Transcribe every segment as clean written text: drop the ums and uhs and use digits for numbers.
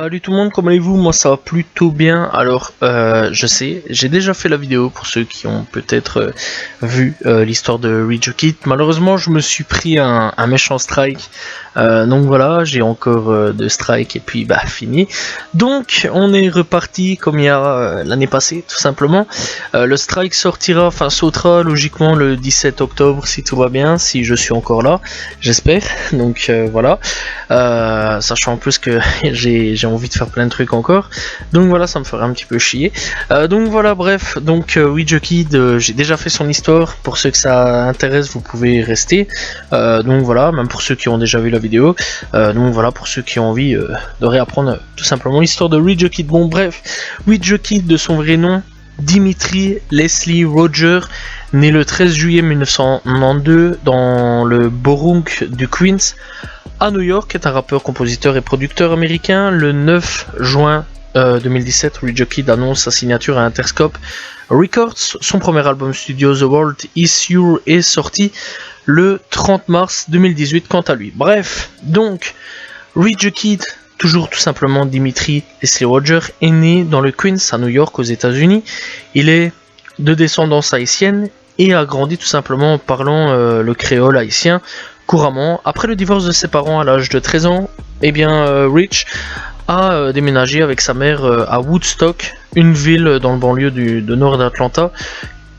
Salut tout le monde, comment allez-vous? Moi ça va plutôt bien. Alors je sais, j'ai déjà fait la vidéo pour ceux qui ont peut-être vu l'histoire de Ridge-Kit. Malheureusement je me suis pris un méchant strike. Donc voilà, j'ai encore 2 strikes et puis bah fini. Donc on est reparti comme il y a l'année passée tout simplement. Le strike sautera logiquement le 17 octobre si tout va bien, si je suis encore là, j'espère. Donc voilà. Sachant en plus que j'ai envie de faire plein de trucs encore, donc voilà, ça me ferait un petit peu chier. Donc voilà, bref, donc Ridge-Kit, j'ai déjà fait son histoire. Pour ceux que ça intéresse, vous pouvez rester. Donc voilà, même pour ceux qui ont déjà vu la vidéo. Donc voilà, pour ceux qui ont envie de réapprendre tout simplement l'histoire de Ridge-Kit. Bon bref, Ridge-Kit de son vrai nom, Dimitri Leslie Roger, né le 13 juillet 1992 dans le Borough du Queens à New York, est un rappeur, compositeur et producteur américain. Le 9 juin 2017, Ridge-Kit annonce sa signature à Interscope Records. Son premier album studio, The World Is You, est sorti le 30 mars 2018 quant à lui. Bref, donc Ridge-Kit, toujours tout simplement Dimitri Leslie Roger, est né dans le Queens à New York aux États-Unis. Il est de descendance haïtienne et a grandi tout simplement parlant le créole haïtien couramment. Après le divorce de ses parents à l'âge de 13 ans, eh bien Rich a déménagé avec sa mère à Woodstock, une ville dans le banlieue de nord d'Atlanta,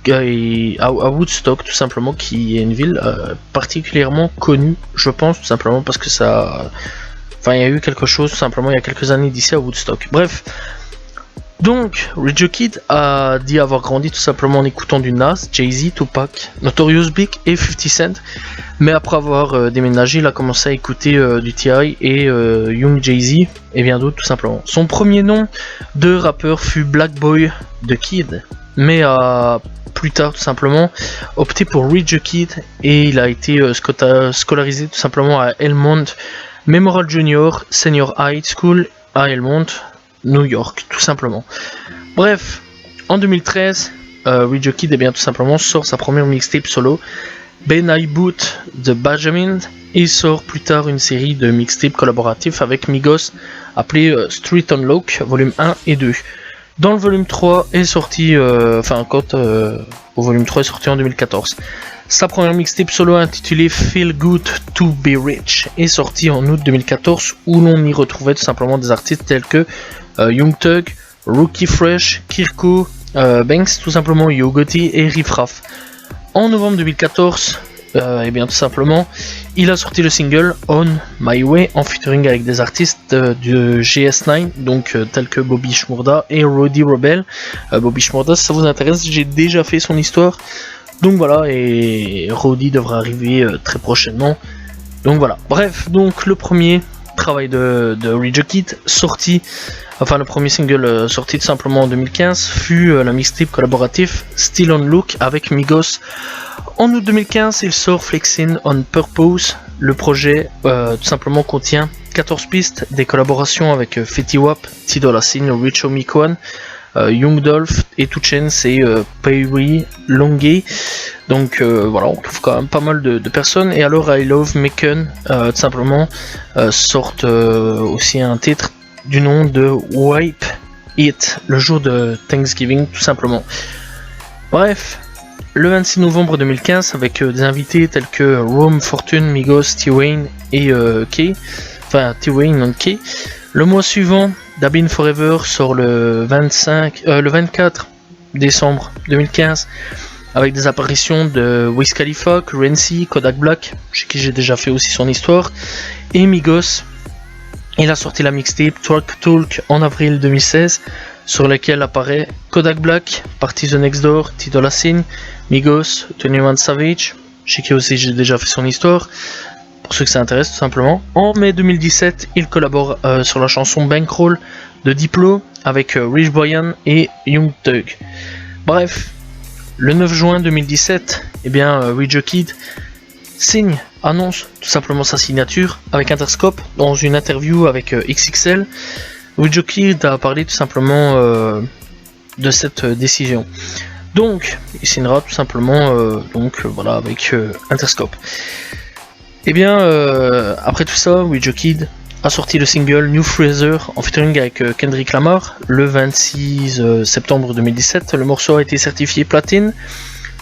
à Woodstock tout simplement, qui est une ville particulièrement connue, je pense, tout simplement parce que ça... Enfin, il y a eu quelque chose tout simplement il y a quelques années d'ici à Woodstock. Bref. Donc, Ridge-Kit a dit avoir grandi tout simplement en écoutant du Nas, Jay-Z, Tupac, Notorious Big et 50 Cent. Mais après avoir déménagé, il a commencé à écouter du T.I. et Young Jay-Z et bien d'autres tout simplement. Son premier nom de rappeur fut Black Boy the Kid, mais a plus tard tout simplement opté pour Ridge-Kit et il a été scolarisé tout simplement à Elmont Memorial Junior Senior High School à Elmont, New York, tout simplement. Bref, en 2013, Ridge-Kit tout simplement sort sa première mixtape solo, Ben I Boot the Benjamin, et sort plus tard une série de mixtapes collaboratifs avec Migos appelé Street Unlock volume 1 et 2. Dans le volume 3 est sorti, au volume 3 est sorti en 2014. Sa première mixtape solo intitulée Feel Good to Be Rich est sortie en août 2014, où l'on y retrouvait tout simplement des artistes tels que Young Thug, Rookie Fresh, Kirko, Banks, tout simplement Yo Gotti et Riff Raff. En novembre 2014, tout simplement, il a sorti le single On My Way en featuring avec des artistes de GS9, donc tels que Bobby Shmurda et Roddy Rebel. Bobby Shmurda, si ça vous intéresse, j'ai déjà fait son histoire. Donc voilà, et Roddy devrait arriver très prochainement. Donc voilà, bref, donc le premier travail de Ridge-Kit le premier single sorti tout simplement en 2015 fut la mixtape collaboratif Still on Look avec Migos. En août 2015, il sort Flexin' on Purpose. Le projet tout simplement contient 14 pistes, des collaborations avec Fetty Wap, T-Dolla $ign, Rich Homie Quan, Young Dolph et 2 Chainz et Payri Longay. Donc voilà, on trouve quand même pas mal de personnes. Et alors I Love Macon tout simplement sortent aussi un titre du nom de Wipe It, le jour de Thanksgiving tout simplement. Bref, le 26 novembre 2015, avec des invités tels que Rome Fortune, Migos, T-Wayne et T-Wayne and Kay. Le mois suivant, Dabin Forever sort le 24 décembre 2015 avec des apparitions de Wiz Khalifa, Currency, Kodak Black, chez qui j'ai déjà fait aussi son histoire, et Migos. Il a sorti la mixtape Talk Talk en avril 2016, sur laquelle apparaît Kodak Black, Party the Next Door, T-Dolla $ign, Migos, 21 Savage, chez qui aussi j'ai déjà fait son histoire, pour ceux que ça intéresse tout simplement. En mai 2017, il collabore sur la chanson Bankroll de Diplo avec Rich Brian et Young Thug. Bref, le 9 juin 2017, Ridge-Kit annonce tout simplement sa signature avec Interscope. Dans une interview avec XXL, Ridge-Kit a parlé tout simplement de cette décision. Donc, il signera tout simplement avec Interscope. Après tout ça, Ridge-Kit a sorti le single New Fraser en featuring avec Kendrick Lamar le 26 septembre 2017. Le morceau a été certifié platine.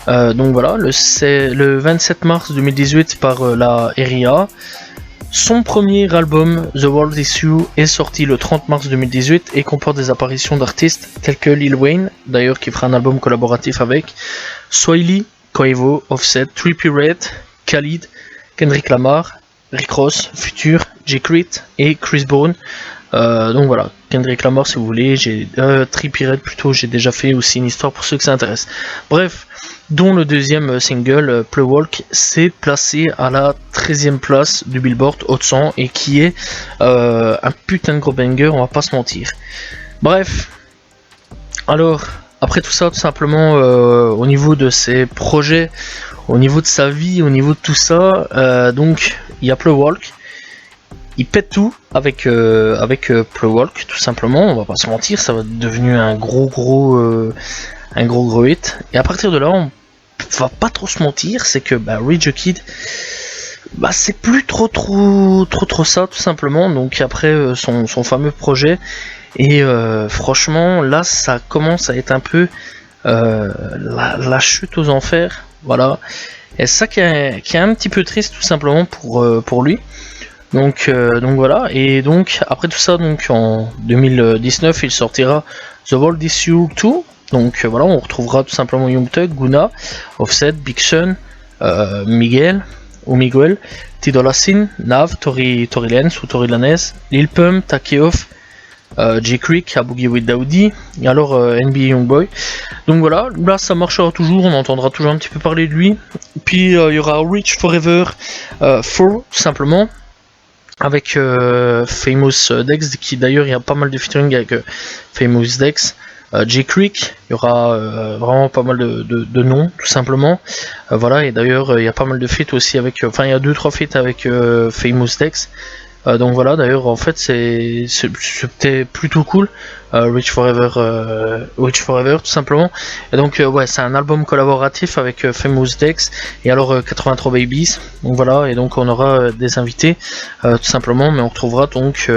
Donc voilà, le 27 mars 2018 par la RIA. Son premier album, The World Is You, est sorti le 30 mars 2018 et comporte des apparitions d'artistes tels que Lil Wayne, d'ailleurs qui fera un album collaboratif avec, Swae Quavo, Offset, Trippie Redd, Khalid, Kendrick Lamar, Rick Ross, Future, J. Crit et Chris Brown. Donc voilà, Kendrick Lamar si vous voulez, Trippie Redd plutôt, j'ai déjà fait aussi une histoire pour ceux que ça intéresse. Bref, dont le deuxième single, Play Walk, s'est placé à la 13e place du Billboard Hot 100 et qui est un putain de gros banger, on va pas se mentir. Bref, alors, après tout ça, tout simplement, au niveau de ses projets, au niveau de sa vie, au niveau de tout ça, donc il y a Play Walk. Il pète tout avec Play Walk, tout simplement, on va pas se mentir, ça va devenu un gros hit. Et à partir de là, on va pas trop se mentir, c'est que Rich the Kid, c'est plus trop ça, tout simplement. Donc après son fameux projet, et franchement, là, ça commence à être un peu la chute aux enfers, voilà. Et ça qui est un petit peu triste, tout simplement pour lui. Donc voilà, et donc après tout ça, donc en 2019 il sortira The World Is You 2. Donc voilà, on retrouvera tout simplement Young Thug, Gunna, Offset, Big Sean, Miguel, T Dolla Sign, Nav, Tory Lanez ou Tory Lanez, Lil Pump, Takeoff, J. Creek, A Boogie with Daoudi, et alors NBA Youngboy. Donc voilà, là ça marchera toujours, on entendra toujours un petit peu parler de lui. Puis il y aura Rich Forever 4 tout simplement, avec Famous Dex, qui d'ailleurs il y a pas mal de featuring avec Famous Dex, J. Creek, il y aura vraiment pas mal de noms tout simplement, voilà, et d'ailleurs il y a pas mal de feats aussi avec, il y a 2-3 feats avec Famous Dex. Donc voilà, d'ailleurs en fait c'était plutôt cool, Rich Forever tout simplement. Et donc ouais, c'est un album collaboratif avec Famous Dex et alors 83 Babies. Donc voilà, et donc on aura des invités tout simplement, mais on retrouvera donc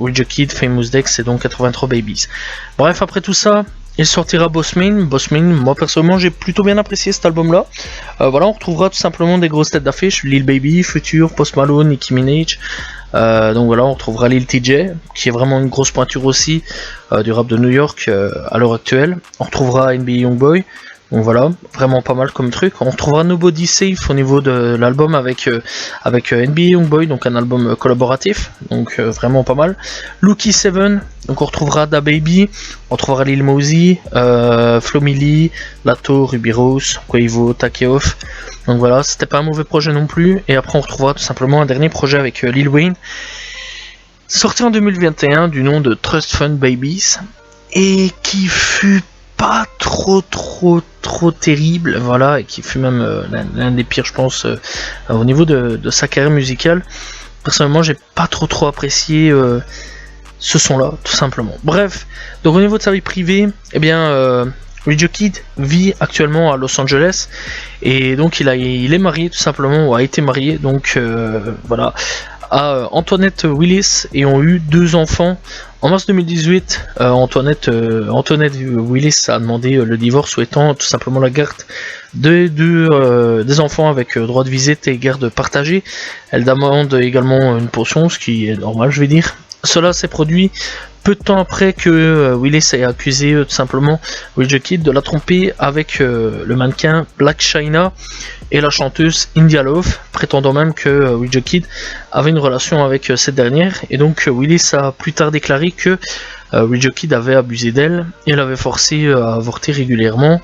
Rich the Kid, Famous Dex et donc 83 Babies. Bref, après tout ça, il sortira Bossman. Moi personnellement j'ai plutôt bien apprécié cet album là. Voilà, on retrouvera tout simplement des grosses têtes d'affiche, Lil Baby, Future, Post Malone, Nicki Minaj. Donc voilà, on retrouvera Lil TJ, qui est vraiment une grosse pointure aussi du rap de New York à l'heure actuelle. On retrouvera NBA Youngboy. Donc voilà, vraiment pas mal comme truc. On retrouvera Nobody Safe au niveau de l'album avec NBA Youngboy, donc un album collaboratif, donc vraiment pas mal. Lucky 7, donc on retrouvera Da Baby, on retrouvera Lil Mosey, Flo Milli, Lato, Ruby Rose, Quavo, Takeoff. Donc voilà, c'était pas un mauvais projet non plus. Et après on retrouvera tout simplement un dernier projet avec Lil Wayne, sorti en 2021 du nom de Trust Fund Babies, et qui fut pas trop terrible, voilà, et qui fut même l'un des pires, je pense, au niveau de sa carrière musicale. Personnellement, j'ai pas trop apprécié ce son-là, tout simplement. Bref, donc au niveau de sa vie privée, eh bien, Rich the Kid vit actuellement à Los Angeles, et donc il est marié, tout simplement, ou a été marié, donc voilà, à Antoinette Willis, et ont eu 2 enfants. En mars 2018, Antoinette Willis a demandé le divorce, souhaitant tout simplement la garde des enfants avec droit de visite et garde partagée. Elle demande également une pension, ce qui est normal, je vais dire. Cela s'est produit peu de temps après que Willis ait accusé tout simplement Rich the Kid de la tromper avec le mannequin Black China et la chanteuse India Love, prétendant même que Rich the Kid avait une relation avec cette dernière. Et donc Willis a plus tard déclaré que Rich the Kid avait abusé d'elle et l'avait forcé à avorter régulièrement.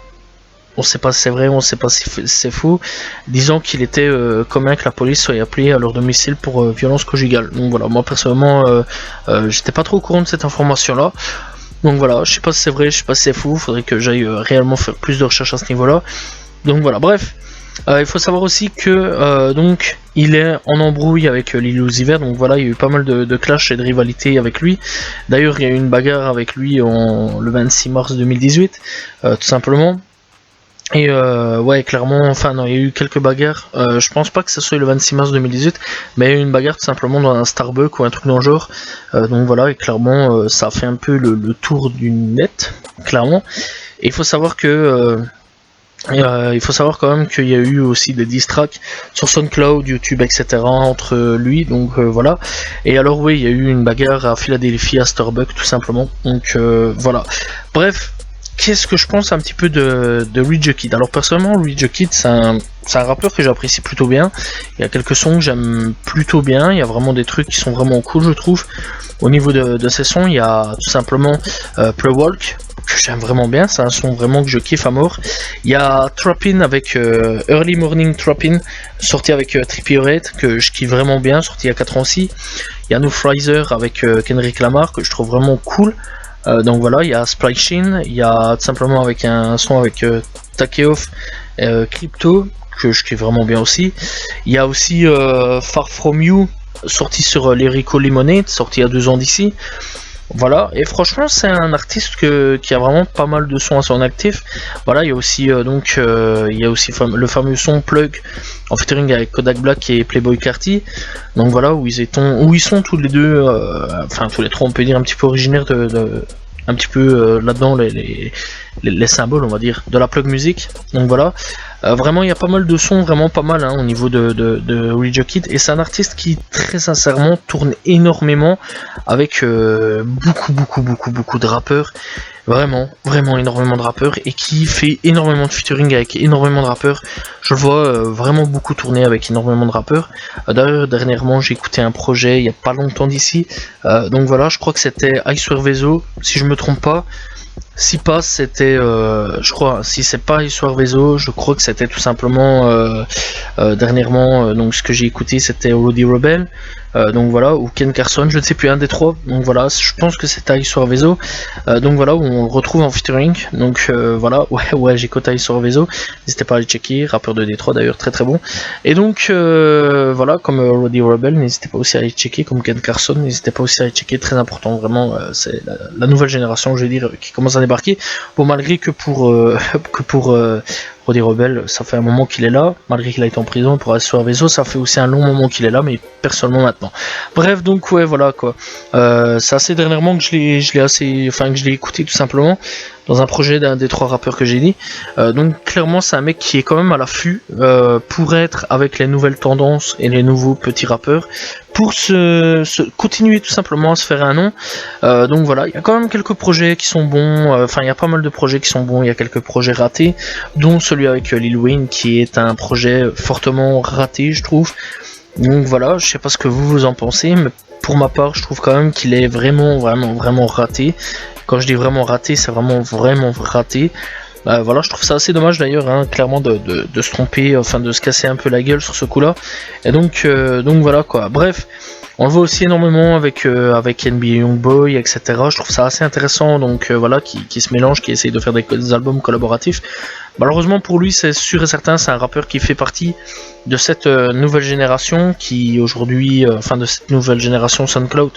On sait pas si c'est vrai, on sait pas si c'est faux, disant qu'il était commun que la police soit appelée à leur domicile pour violence conjugale. Donc voilà, moi personnellement, j'étais pas trop au courant de cette information-là. Donc voilà, je sais pas si c'est vrai, je sais pas si c'est faux, faudrait que j'aille réellement faire plus de recherches à ce niveau-là. Donc voilà, bref. Il faut savoir aussi que donc il est en embrouille avec Lil Uzi Vert, donc voilà, il y a eu pas mal de clash et de rivalité avec lui. D'ailleurs, il y a eu une bagarre avec lui le 26 mars 2018, tout simplement. Et ouais, clairement, enfin non, il y a eu quelques bagarres. Je pense pas que ce soit le 26 mars 2018, mais il y a eu une bagarre tout simplement dans un Starbucks ou un truc dans le genre. Donc voilà, et clairement, ça a fait un peu le tour du net, clairement. Et il faut savoir quand même qu'il y a eu aussi des diss tracks sur SoundCloud, YouTube, etc. entre lui, donc voilà. Et alors oui, il y a eu une bagarre à Philadelphie, à Starbucks, tout simplement. Donc voilà. Bref. Qu'est-ce que je pense un petit peu de Rage Kid? Alors personnellement, Rage Kid, c'est un rappeur que j'apprécie plutôt bien. Il y a quelques sons que j'aime plutôt bien. Il y a vraiment des trucs qui sont vraiment cool, je trouve. Au niveau de ces sons, il y a tout simplement Play Walk, que j'aime vraiment bien. C'est un son vraiment que je kiffe à mort. Il y a Trappin avec Early Morning Trappin, sorti avec Trippie Redd, que je kiffe vraiment bien, sorti il y a 4 ans aussi. Il y a No Fraser avec Kendrick Lamar, que je trouve vraiment cool. Donc voilà, il y a Splichin, il y a tout simplement avec un son avec Takeoff, Crypto, que je kiffe vraiment bien aussi. Il y a aussi Far From You, sorti sur Lyrical Lemonade, sorti il y a 2 ans d'ici. Voilà, et franchement c'est un artiste qui a vraiment pas mal de sons à son actif. Voilà, il y a aussi le fameux son Plug en featuring avec Kodak Black et Playboi Carti. Donc voilà, où ils sont tous les deux, enfin tous les trois on peut dire un petit peu originaires un petit peu là-dedans les symboles on va dire de la plug music. Donc voilà, vraiment il y a pas mal de sons, vraiment pas mal au niveau de Rage Kid, et c'est un artiste qui très sincèrement tourne énormément avec beaucoup de rappeurs, vraiment énormément de rappeurs, et qui fait énormément de featuring avec énormément de rappeurs. Je le vois vraiment beaucoup tourner avec énormément de rappeurs. D'ailleurs dernièrement j'ai écouté un projet il y a pas longtemps d'ici, donc voilà, je crois que c'était I Swear Vezo si je me trompe pas. Si pas, c'était, je crois, si c'est pas Histoire Vezo, je crois que c'était tout simplement dernièrement. Donc ce que j'ai écouté, c'était Roddy Rebel, donc voilà, ou Ken Carson, je ne sais plus, un des trois. Donc voilà, je pense que c'était Histoire Vezo. Donc voilà, où on le retrouve en featuring. Donc voilà, ouais, j'écoute Histoire Vezo. N'hésitez pas à aller checker, rappeur de Détroit d'ailleurs, très bon. Et donc voilà, comme Roddy Rebel, n'hésitez pas aussi à aller checker, comme Ken Carson, n'hésitez pas aussi à aller checker, très important, vraiment, c'est la nouvelle génération, je vais dire, qui commence à débarquer. Bon, malgré que pour Roddy Rebel, ça fait un moment qu'il est là, malgré qu'il a été en prison pour Histoire Vezo, ça fait aussi un long moment qu'il est là, mais personnellement maintenant. Bref, donc ouais, voilà quoi. C'est assez dernièrement que je l'ai écouté tout simplement dans un projet d'un des 3 rappeurs que j'ai dit. Donc clairement c'est un mec qui est quand même à l'affût pour être avec les nouvelles tendances et les nouveaux petits rappeurs, pour continuer tout simplement à se faire un nom. Donc voilà, il y a quand même quelques projets qui sont bons, enfin il y a pas mal de projets qui sont bons, il y a quelques projets ratés, dont celui avec Lil Wayne qui est un projet fortement raté je trouve. Donc voilà, je sais pas ce que vous en pensez, mais pour ma part je trouve quand même qu'il est vraiment raté. Quand je dis vraiment raté, c'est vraiment raté. Voilà, je trouve ça assez dommage d'ailleurs, clairement de se tromper, enfin de se casser un peu la gueule sur ce coup-là. Et donc voilà quoi. Bref, on le voit aussi énormément avec NBA Youngboy, etc. Je trouve ça assez intéressant, donc voilà, qui se mélange, qui essaye de faire des albums collaboratifs. Malheureusement pour lui, c'est sûr et certain, c'est un rappeur qui fait partie de cette nouvelle génération, qui aujourd'hui, de cette nouvelle génération SoundCloud,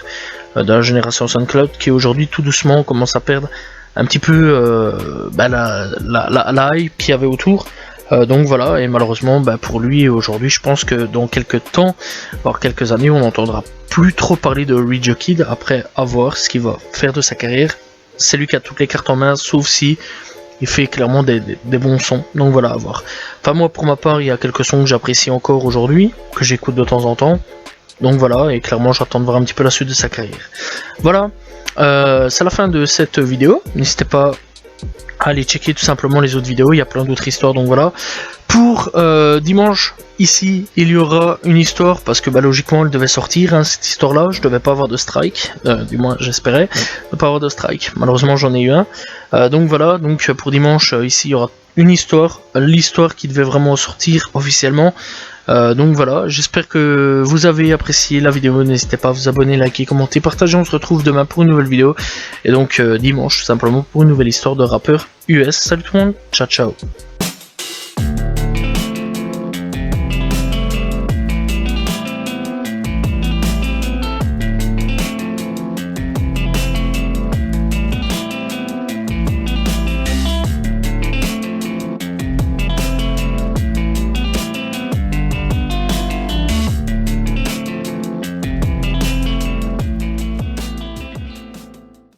de la génération SoundCloud, qui aujourd'hui tout doucement commence à perdre un petit peu la hype qu'il y avait autour. Donc voilà, et malheureusement pour lui aujourd'hui, je pense que dans quelques temps, voire quelques années, on n'entendra plus trop parler de Rage Kid, après avoir ce qu'il va faire de sa carrière. C'est lui qui a toutes les cartes en main, sauf si il fait clairement des bons sons, donc voilà, à voir. Enfin moi pour ma part, il y a quelques sons que j'apprécie encore aujourd'hui, que j'écoute de temps en temps, donc voilà, et clairement j'attends de voir un petit peu la suite de sa carrière. Voilà, c'est la fin de cette vidéo, n'hésitez pas à aller checker tout simplement les autres vidéos, il y a plein d'autres histoires, donc voilà. Pour dimanche, ici, il y aura une histoire, parce que logiquement elle devait sortir, cette histoire-là, je devais pas avoir de strike, du moins j'espérais ne pas avoir de strike, malheureusement j'en ai eu un. Donc voilà, donc pour dimanche, ici il y aura une histoire, l'histoire qui devait vraiment sortir officiellement. Donc voilà, j'espère que vous avez apprécié la vidéo, n'hésitez pas à vous abonner, liker, commenter, partager, on se retrouve demain pour une nouvelle vidéo, et donc dimanche, simplement pour une nouvelle histoire de rappeur US. Salut tout le monde, ciao ciao.